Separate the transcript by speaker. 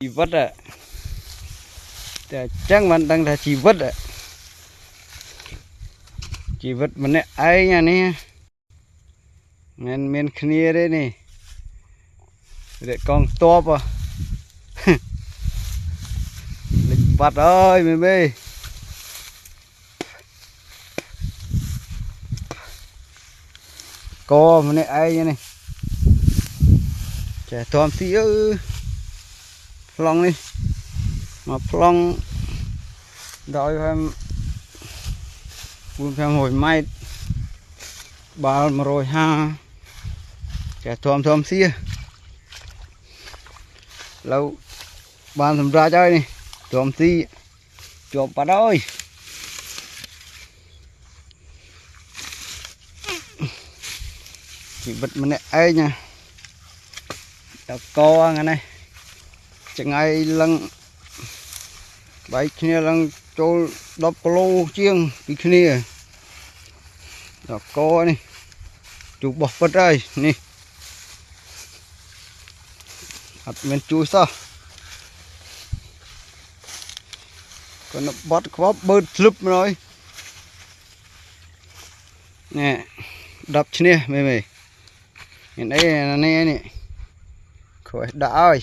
Speaker 1: Chỉ vất ạ. Chắc vẫn đang là chỉ vất ạ. Chỉ vất mình ấy nha nè. Men khnia đấy nè. Để con top à. Lịch vặt ơi mày mê. Co mình ấy nha nè. Trẻ thòm tí ư. Plong đi. Mà plong đợi em buồn phèm hồi mai bà mà rồi ha trẻ thòm xia lâu bàn thầm ra chơi này thòm xi chụp bà đôi chỉ bật mình ấy nha đọc co nghe này chẳng ai lăng bảy kia lăng trôi đập lô chiêng cái kia đọc co này chụp bọc vật đây nè hạt men chui sao còn nó bắt có bớt lúp rồi nè đập chứ nè mày đây là nè khỏi đã ơi